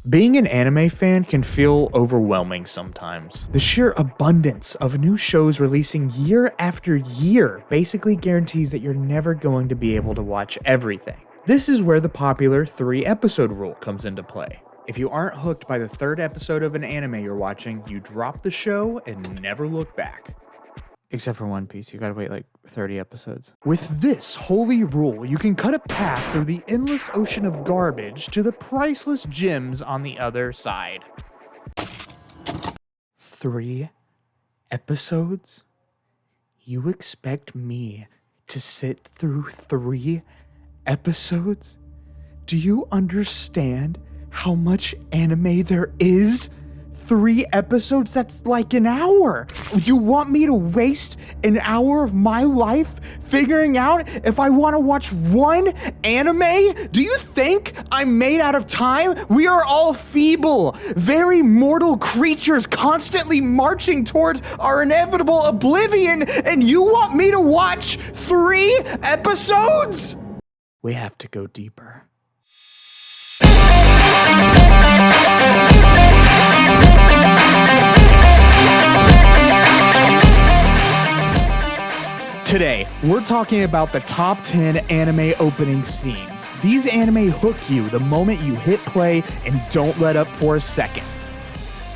Being an anime fan can feel overwhelming sometimes. The sheer abundance of new shows releasing year after year basically guarantees that you're never going to be able to watch everything. This is where the popular 3-episode rule comes into play. If you aren't hooked by the 3rd episode of an anime you're watching, you drop the show and never look back. Except for One Piece, you gotta wait like 30 episodes. With this holy rule, you can cut a path through the endless ocean of garbage to the priceless gems on the other side. 3 episodes? You expect me to sit through 3 episodes? Do you understand how much anime there is? 3 episodes? That's like an hour. You want me to waste an hour of my life figuring out if I want to watch one anime? Do you think I'm made out of time? We are all feeble, very mortal creatures constantly marching towards our inevitable oblivion, and you want me to watch 3 episodes? We have to go deeper. Today, we're talking about the top 10 anime opening scenes. These anime hook you the moment you hit play and don't let up for a second.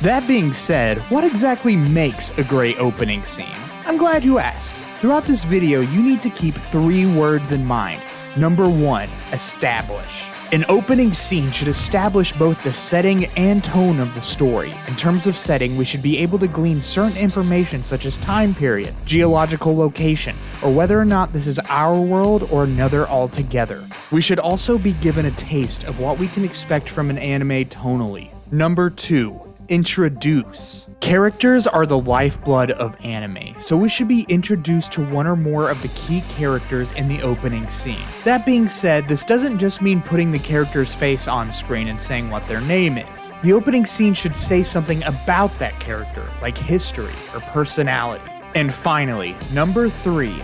That being said, what exactly makes a great opening scene? I'm glad you asked. Throughout this video, you need to keep 3 words in mind. Number 1, establish. An opening scene should establish both the setting and tone of the story. In terms of setting, we should be able to glean certain information such as time period, geological location, or whether or not this is our world or another altogether. We should also be given a taste of what we can expect from an anime tonally. Number 2, introduce. Characters are the lifeblood of anime, so we should be introduced to one or more of the key characters in the opening scene. That being said, this doesn't just mean putting the character's face on screen and saying what their name is. The opening scene should say something about that character, like history or personality. And finally, number 3,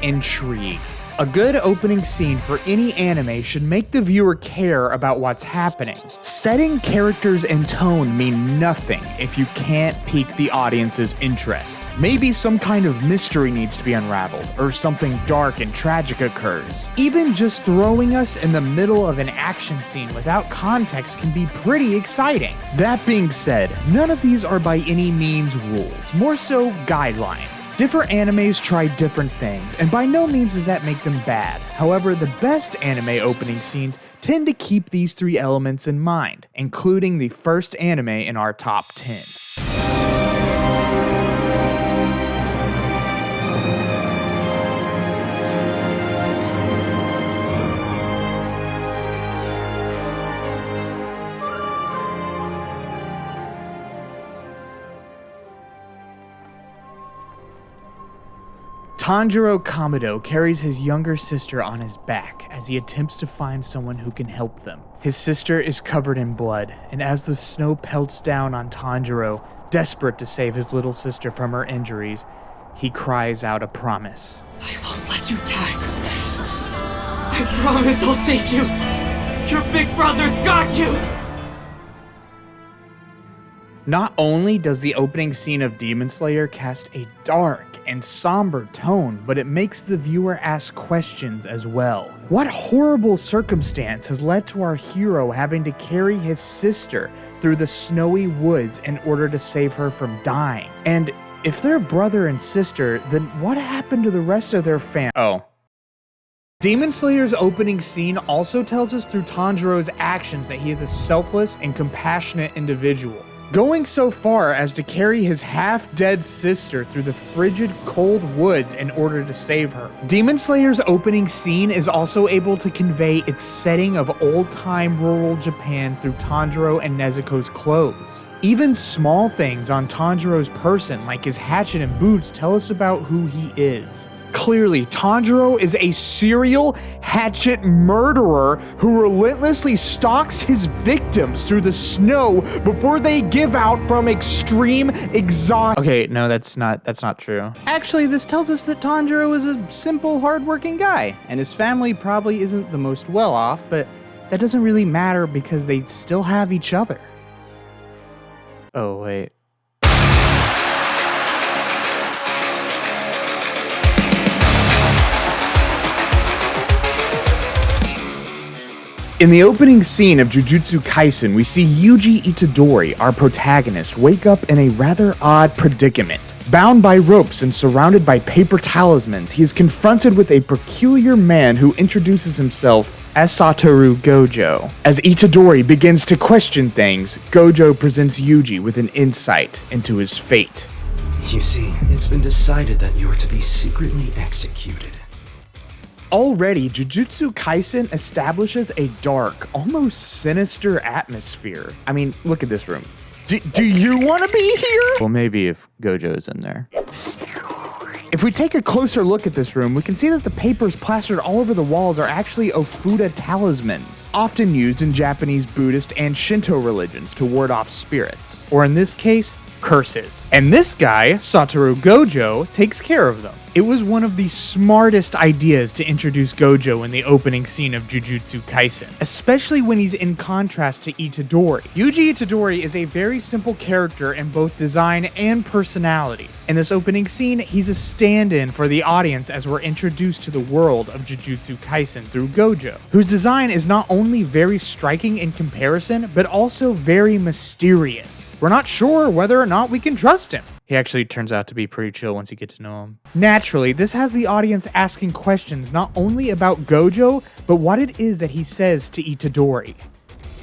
intrigue. A good opening scene for any anime should make the viewer care about what's happening. Setting, characters, and tone mean nothing if you can't pique the audience's interest. Maybe some kind of mystery needs to be unraveled, or something dark and tragic occurs. Even just throwing us in the middle of an action scene without context can be pretty exciting. That being said, none of these are by any means rules, more so guidelines. Different animes try different things, and by no means does that make them bad. However, the best anime opening scenes tend to keep these 3 elements in mind, including the first anime in our top 10. Tanjiro Kamado carries his younger sister on his back as he attempts to find someone who can help them. His sister is covered in blood, and as the snow pelts down on Tanjiro, desperate to save his little sister from her injuries, he cries out a promise. I won't let you die. I promise I'll save you. Your big brother's got you. Not only does the opening scene of Demon Slayer cast a dark and somber tone, but it makes the viewer ask questions as well. What horrible circumstance has led to our hero having to carry his sister through the snowy woods in order to save her from dying? And if they're brother and sister, then what happened to the rest of their family? Oh. Demon Slayer's opening scene also tells us through Tanjiro's actions that he is a selfless and compassionate individual, going so far as to carry his half-dead sister through the frigid, cold woods in order to save her. Demon Slayer's opening scene is also able to convey its setting of old-time rural Japan through Tanjiro and Nezuko's clothes. Even small things on Tanjiro's person, like his hatchet and boots, tell us about who he is. Clearly, Tanjiro is a serial hatchet murderer who relentlessly stalks his victims through the snow before they give out from extreme exhaustion. Okay, no, that's not true. Actually, this tells us that Tanjiro is a simple, hardworking guy, and his family probably isn't the most well off, but that doesn't really matter because they still have each other. Oh, wait. In the opening scene of Jujutsu Kaisen, we see Yuji Itadori, our protagonist, wake up in a rather odd predicament. Bound by ropes and surrounded by paper talismans, he is confronted with a peculiar man who introduces himself as Satoru Gojo. As Itadori begins to question things, Gojo presents Yuji with an insight into his fate. You see, it's been decided that you are to be secretly executed. Already, Jujutsu Kaisen establishes a dark, almost sinister atmosphere. I mean, look at this room. Do you want to be here? Well, maybe if Gojo's in there. If we take a closer look at this room, we can see that the papers plastered all over the walls are actually Ofuda talismans, often used in Japanese Buddhist and Shinto religions to ward off spirits, or in this case, curses. And this guy, Satoru Gojo, takes care of them. It was one of the smartest ideas to introduce Gojo in the opening scene of Jujutsu Kaisen, especially when he's in contrast to Itadori. Yuji Itadori is a very simple character in both design and personality. In this opening scene, he's a stand-in for the audience as we're introduced to the world of Jujutsu Kaisen through Gojo, whose design is not only very striking in comparison, but also very mysterious. We're not sure whether or not we can trust him. He actually turns out to be pretty chill once you get to know him. Naturally, this has the audience asking questions not only about Gojo, but what it is that he says to Itadori.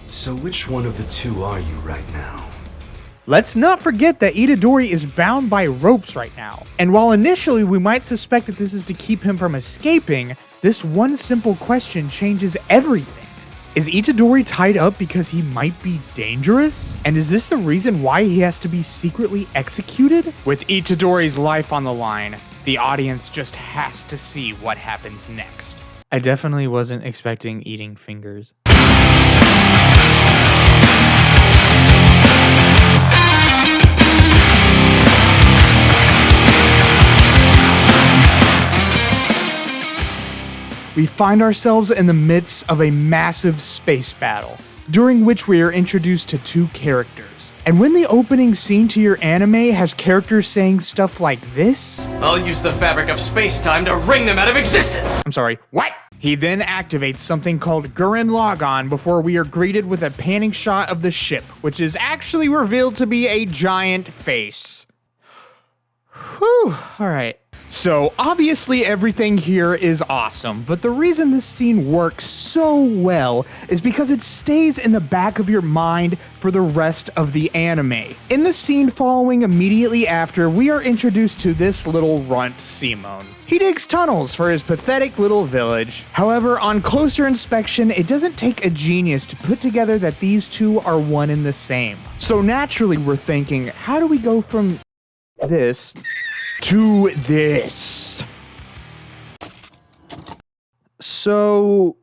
So which one of the two are you right now? Let's not forget that Itadori is bound by ropes right now. And while initially we might suspect that this is to keep him from escaping, this one simple question changes everything. Is Itadori tied up because he might be dangerous? And is this the reason why he has to be secretly executed? With Itadori's life on the line, the audience just has to see what happens next. I definitely wasn't expecting eating fingers. We find ourselves in the midst of a massive space battle, during which we are introduced to two characters. And when the opening scene to your anime has characters saying stuff like this, I'll use the fabric of space-time to wring them out of existence! I'm sorry, what? He then activates something called Gurren Lagann before we are greeted with a panning shot of the ship, which is actually revealed to be a giant face. Whew, alright. So, obviously everything here is awesome, but the reason this scene works so well is because it stays in the back of your mind for the rest of the anime. In the scene following immediately after, we are introduced to this little runt, Simone. He digs tunnels for his pathetic little village. However, on closer inspection, it doesn't take a genius to put together that these two are one and the same. So naturally we're thinking, how do we go from this to this? So,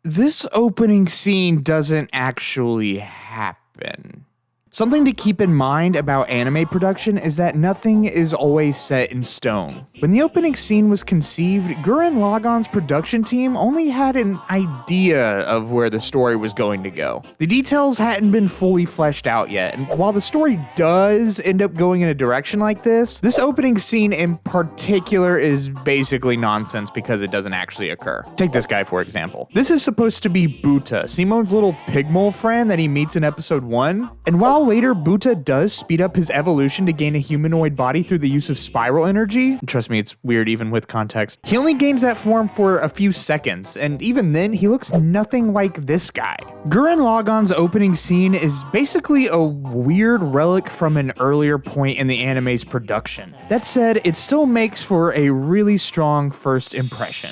this opening scene doesn't actually happen. Something to keep in mind about anime production is that nothing is always set in stone. When the opening scene was conceived, Gurren Lagann's production team only had an idea of where the story was going to go. The details hadn't been fully fleshed out yet, and while the story does end up going in a direction like this opening scene in particular is basically nonsense because it doesn't actually occur. Take this guy for example. This is supposed to be Buta, Simone's little pig mole friend that he meets in episode 1, and while later Buta does speed up his evolution to gain a humanoid body through the use of spiral energy, trust me, it's weird even with context, he only gains that form for a few seconds, and even then, he looks nothing like this guy. Gurren Lagann's opening scene is basically a weird relic from an earlier point in the anime's production. That said, it still makes for a really strong first impression.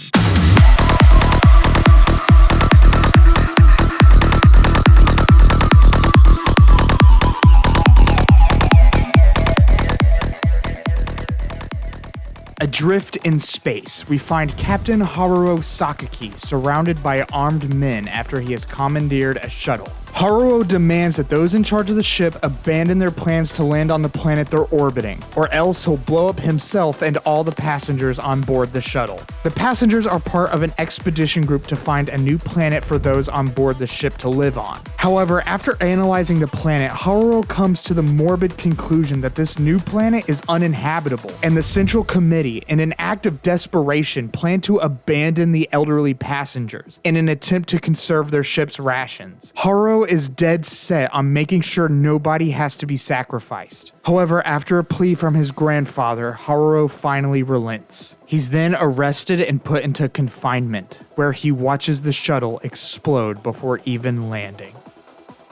Adrift in space, we find Captain Haruo Sakaki surrounded by armed men after he has commandeered a shuttle. Haruo demands that those in charge of the ship abandon their plans to land on the planet they're orbiting, or else he'll blow up himself and all the passengers on board the shuttle. The passengers are part of an expedition group to find a new planet for those on board the ship to live on. However, after analyzing the planet, Haruo comes to the morbid conclusion that this new planet is uninhabitable, and the Central Committee, in an act of desperation, plan to abandon the elderly passengers in an attempt to conserve their ship's rations. Haruo is dead set on making sure nobody has to be sacrificed. However, after a plea from his grandfather, Haruo finally relents. He's then arrested and put into confinement, where he watches the shuttle explode before even landing.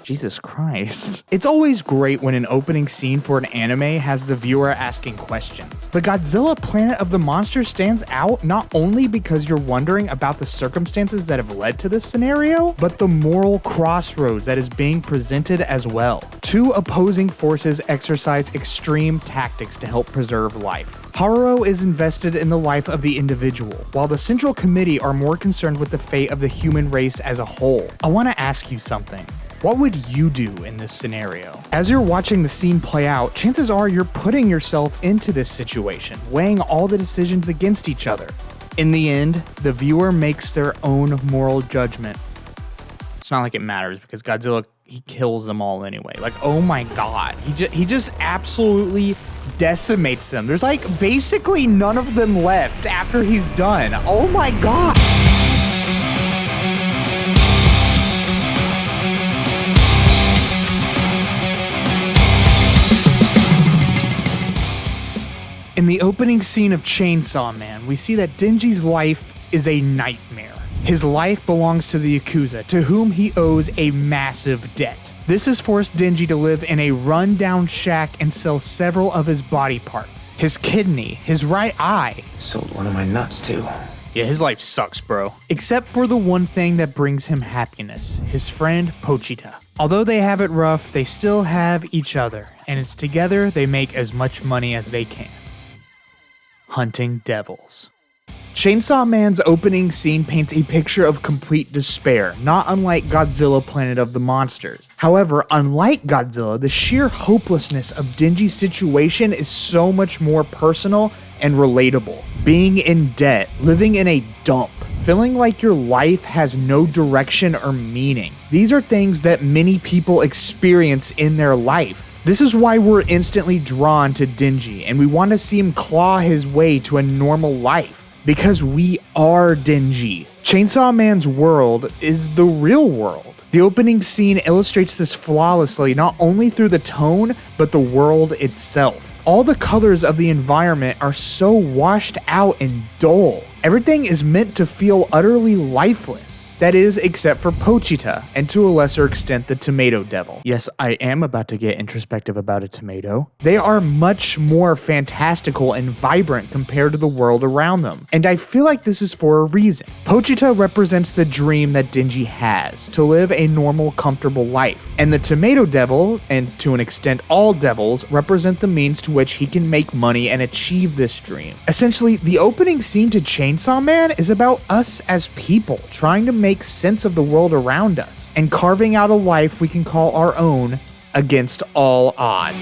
Jesus Christ. It's always great when an opening scene for an anime has the viewer asking questions. But Godzilla Planet of the Monsters stands out not only because you're wondering about the circumstances that have led to this scenario, but the moral crossroads that is being presented as well. Two opposing forces exercise extreme tactics to help preserve life. Haruo is invested in the life of the individual, while the Central Committee are more concerned with the fate of the human race as a whole. I want to ask you something. What would you do in this scenario? As you're watching the scene play out, chances are you're putting yourself into this situation, weighing all the decisions against each other. In the end, the viewer makes their own moral judgment. It's not like it matters because Godzilla, he kills them all anyway. Like, oh my god, he just absolutely decimates them. There's like basically none of them left after he's done. Oh my god. In the opening scene of Chainsaw Man, we see that Denji's life is a nightmare. His life belongs to the Yakuza, to whom he owes a massive debt. This has forced Denji to live in a run-down shack and sell several of his body parts. His kidney, his right eye. Sold one of my nuts, too. Yeah, his life sucks, bro. Except for the one thing that brings him happiness, his friend Pochita. Although they have it rough, they still have each other, and it's together they make as much money as they can. Hunting devils. Chainsaw Man's opening scene paints a picture of complete despair, not unlike Godzilla Planet of the Monsters. However, unlike Godzilla, the sheer hopelessness of Denji's situation is so much more personal and relatable. Being in debt, living in a dump, feeling like your life has no direction or meaning. These are things that many people experience in their life. This is why we're instantly drawn to Denji, and we want to see him claw his way to a normal life. Because we are Denji. Chainsaw Man's world is the real world. The opening scene illustrates this flawlessly, not only through the tone, but the world itself. All the colors of the environment are so washed out and dull. Everything is meant to feel utterly lifeless. That is, except for Pochita, and to a lesser extent, the Tomato Devil. Yes, I am about to get introspective about a tomato. They are much more fantastical and vibrant compared to the world around them, and I feel like this is for a reason. Pochita represents the dream that Denji has, to live a normal, comfortable life, and the Tomato Devil, and to an extent all devils, represent the means to which he can make money and achieve this dream. Essentially, the opening scene to Chainsaw Man is about us as people, trying to make sense of the world around us, and carving out a life we can call our own against all odds.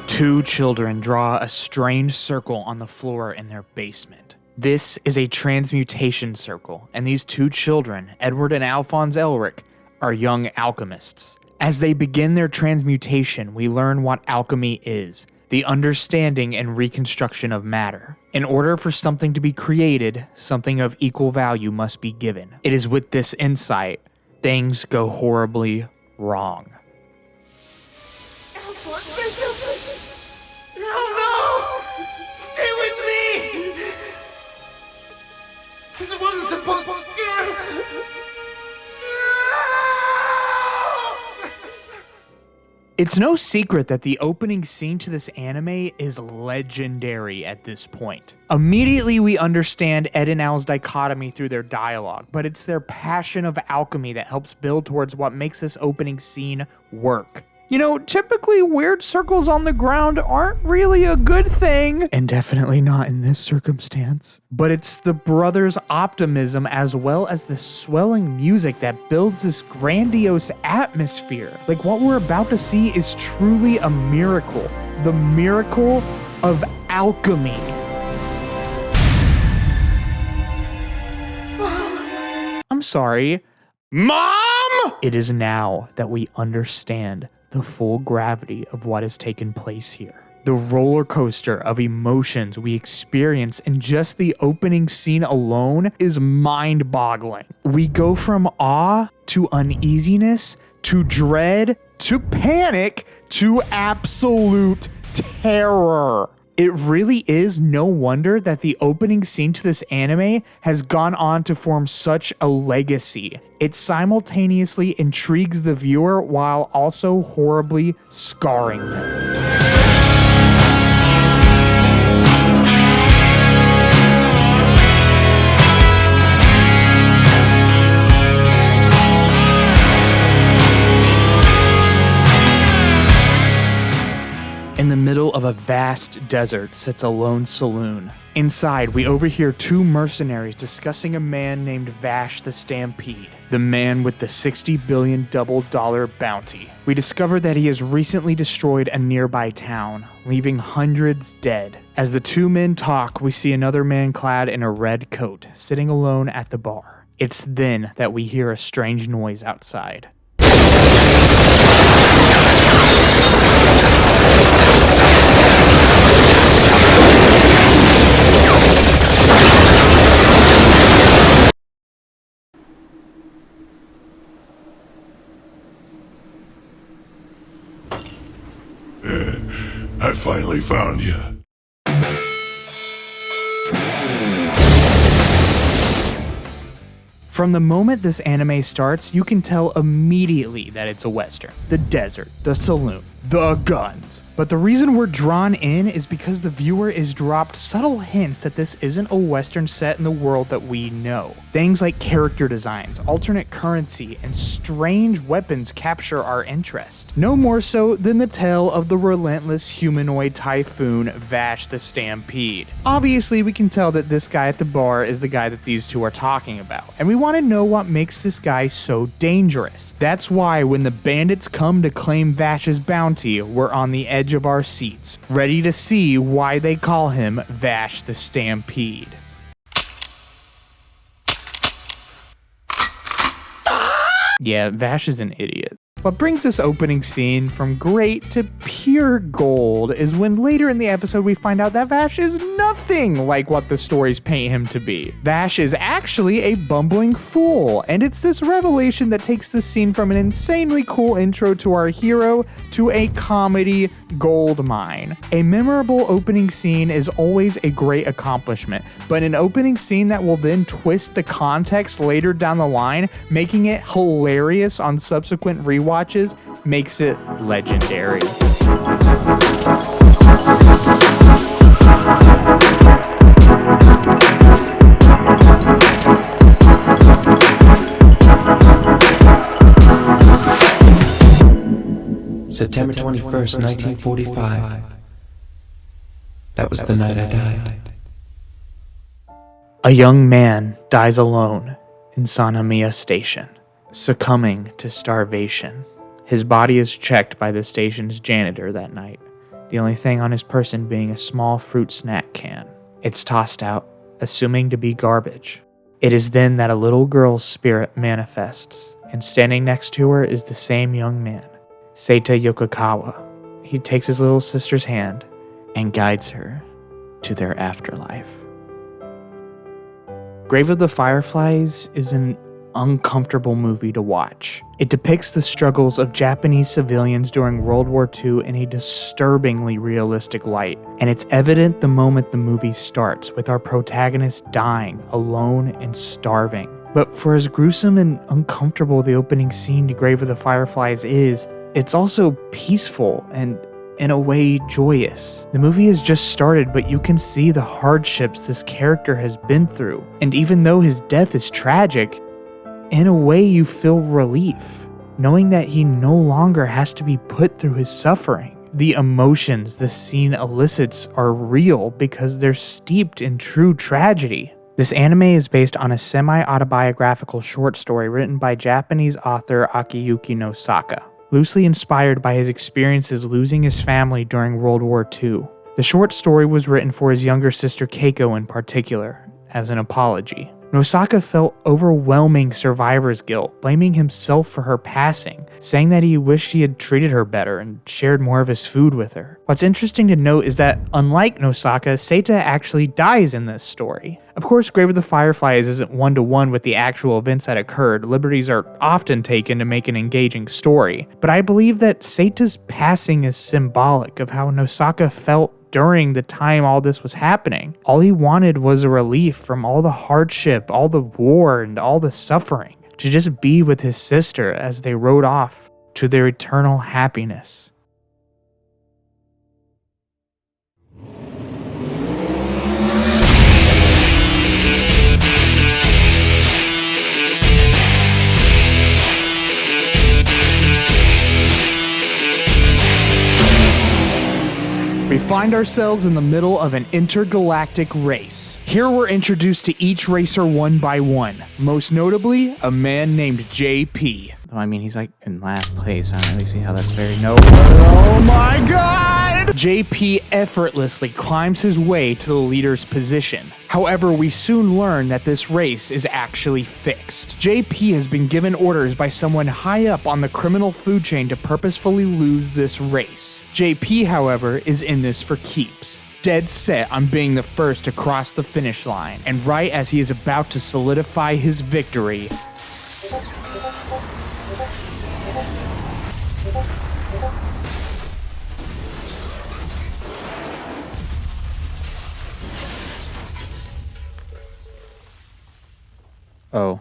Two children draw a strange circle on the floor in their basement. This is a transmutation circle, and these two children, Edward and Alphonse Elric, are young alchemists. As they begin their transmutation, we learn what alchemy is, the understanding and reconstruction of matter. In order for something to be created, something of equal value must be given. It is with this insight, things go horribly wrong. Alphonse, there's something. No! Stay with me! This wasn't supposed to... It's no secret that the opening scene to this anime is legendary at this point. Immediately we understand Ed and Al's dichotomy through their dialogue, but it's their passion of alchemy that helps build towards what makes this opening scene work. You know, typically weird circles on the ground aren't really a good thing, and definitely not in this circumstance. But it's the brothers' optimism as well as the swelling music that builds this grandiose atmosphere. Like, what we're about to see is truly a miracle. The miracle of alchemy. I'm sorry. Mom! It is now that we understand the full gravity of what has taken place here. The roller coaster of emotions we experience in just the opening scene alone is mind-boggling. We go from awe to uneasiness to dread to panic to absolute terror. It really is no wonder that the opening scene to this anime has gone on to form such a legacy. It simultaneously intrigues the viewer while also horribly scarring them. In the middle of a vast desert sits a lone saloon. Inside, we overhear two mercenaries discussing a man named Vash the Stampede, the man with the $60 billion double-dollar bounty. We discover that he has recently destroyed a nearby town, leaving hundreds dead. As the two men talk, we see another man clad in a red coat, sitting alone at the bar. It's then that we hear a strange noise outside. I finally found you. From the moment this anime starts, you can tell immediately that it's a Western. The desert, the saloon, the guns. But the reason we're drawn in is because the viewer is dropped subtle hints that this isn't a Western set in the world that we know. Things like character designs, alternate currency, and strange weapons capture our interest. No more so than the tale of the relentless humanoid typhoon Vash the Stampede. Obviously, we can tell that this guy at the bar is the guy that these two are talking about, and we want to know what makes this guy so dangerous. That's why when the bandits come to claim Vash's bounty, we're on the edge of our seats, ready to see why they call him Vash the Stampede. Yeah, Vash is an idiot. What brings this opening scene from great to pure gold is when later in the episode we find out that Vash is nothing like what the stories paint him to be. Vash is actually a bumbling fool, and it's this revelation that takes the scene from an insanely cool intro to our hero to a comedy gold mine. A memorable opening scene is always a great accomplishment, but an opening scene that will then twist the context later down the line, making it hilarious on subsequent rewatches, makes it legendary. September 21st, 1945. That was the night I died. A young man dies alone in Sanamiya Station, succumbing to starvation. His body is checked by the station's janitor that night, the only thing on his person being a small fruit snack can. It's tossed out, assuming to be garbage. It is then that a little girl's spirit manifests, and standing next to her is the same young man, Seita Yokokawa. He takes his little sister's hand and guides her to their afterlife. Grave of the Fireflies is an uncomfortable movie to watch. It depicts the struggles of Japanese civilians during World War II in a disturbingly realistic light, and it's evident the moment the movie starts with our protagonist dying alone and starving. But for as gruesome and uncomfortable the opening scene to Grave of the Fireflies is, it's also peaceful and, in a way, joyous. The movie has just started, but you can see the hardships this character has been through. And even though his death is tragic, in a way you feel relief. knowing that he no longer has to be put through his suffering. The emotions this scene elicits are real because they're steeped in true tragedy. This anime is based on a semi-autobiographical short story written by Japanese author Akiyuki Nosaka, loosely inspired by his experiences losing his family during World War II. The short story was written for his younger sister Keiko in particular, as an apology. Nosaka felt overwhelming survivor's guilt, blaming himself for her passing, saying that he wished he had treated her better and shared more of his food with her. What's interesting to note is that, unlike Nosaka, Seita actually dies in this story. Of course, Grave of the Fireflies isn't one-to-one with the actual events that occurred. Liberties are often taken to make an engaging story, but I believe that Seita's passing is symbolic of how Nosaka felt during the time all this was happening. All he wanted was a relief from all the hardship, all the war, and all the suffering, to just be with his sister as they rode off to their eternal happiness. We find ourselves in the middle of an intergalactic race. Here we're introduced to each racer one by one, most notably a man named JP. Oh, I mean, he's like in last place. I don't really see how that's very noble. Oh my god! JP effortlessly climbs his way to the leader's position. However, we soon learn that this race is actually fixed. JP has been given orders by someone high up on the criminal food chain to purposefully lose this race. JP, however, is in this for keeps, dead set on being the first to cross the finish line. And right as he is about to solidify his victory, oh.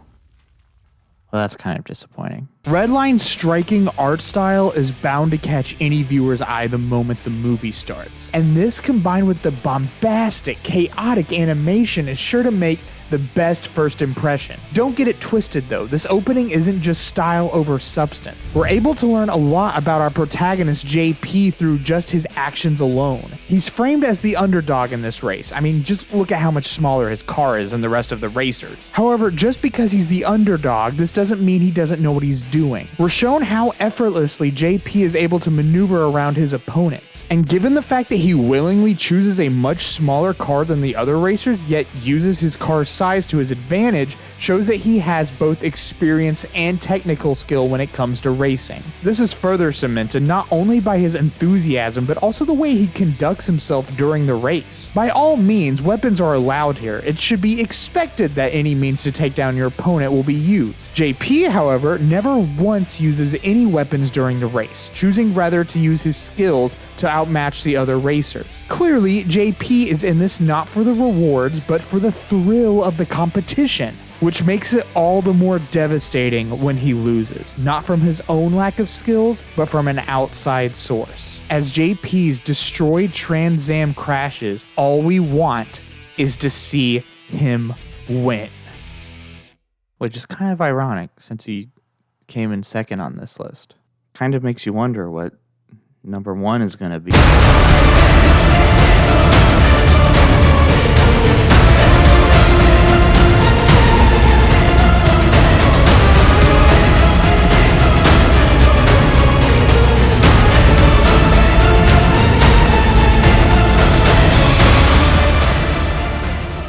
Well, that's kind of disappointing. Redline's striking art style is bound to catch any viewer's eye the moment the movie starts. And this, combined with the bombastic, chaotic animation, is sure to make the best first impression. Don't get it twisted though, this opening isn't just style over substance. We're able to learn a lot about our protagonist JP through just his actions alone. He's framed as the underdog in this race. I mean, just look at how much smaller his car is than the rest of the racers. However, just because he's the underdog, this doesn't mean he doesn't know what he's doing. We're shown how effortlessly JP is able to maneuver around his opponents. And given the fact that he willingly chooses a much smaller car than the other racers, yet uses his car's size to his advantage, shows that he has both experience and technical skill when it comes to racing. This is further cemented not only by his enthusiasm, but also the way he conducts himself during the race. By all means, weapons are allowed here. It should be expected that any means to take down your opponent will be used. JP, however, never once uses any weapons during the race, choosing rather to use his skills to outmatch the other racers. Clearly, JP is in this not for the rewards, but for the thrill of the competition, which makes it all the more devastating when he loses, not from his own lack of skills, but from an outside source. As JP's destroyed Trans Am crashes, all we want is to see him win. Which is kind of ironic, since he came in second on this list. Kind of makes you wonder what number one is gonna be.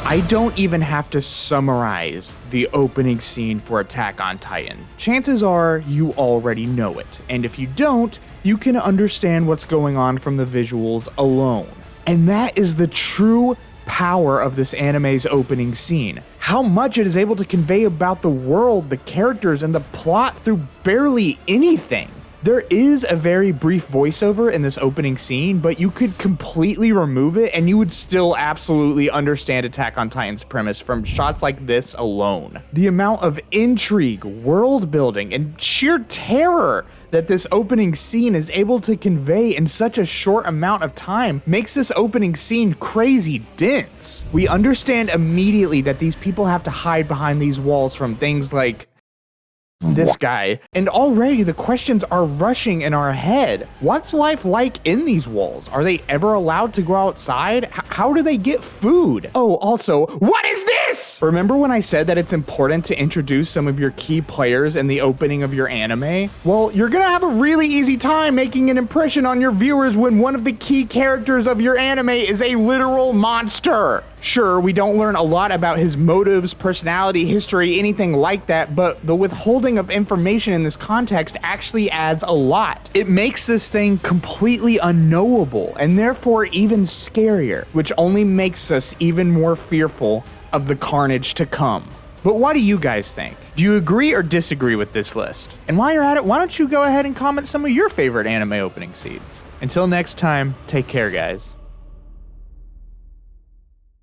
I don't even have to summarize the opening scene for Attack on Titan. Chances are you already know it, and if you don't, you can understand what's going on from the visuals alone. And that is the true power of this anime's opening scene. How much it is able to convey about the world, the characters, and the plot through barely anything. There is a very brief voiceover in this opening scene, but you could completely remove it and you would still absolutely understand Attack on Titan's premise from shots like this alone. The amount of intrigue, world building, and sheer terror that this opening scene is able to convey in such a short amount of time makes this opening scene crazy dense. We understand immediately that these people have to hide behind these walls from things like this guy, and already the questions are rushing in our head. What's life like in these walls? Are they ever allowed to go outside? How do they get food? Oh, also, what is this? Remember when I said that it's important to introduce some of your key players in the opening of your anime? Well, you're gonna have a really easy time making an impression on your viewers when one of the key characters of your anime is a literal monster. Sure, we don't learn a lot about his motives, personality, history, anything like that, but the withholding of information in this context actually adds a lot. It makes this thing completely unknowable and therefore even scarier, which only makes us even more fearful of the carnage to come. But what do you guys think? Do you agree or disagree with this list? And while you're at it, why don't you go ahead and comment some of your favorite anime opening scenes? Until next time, take care, guys.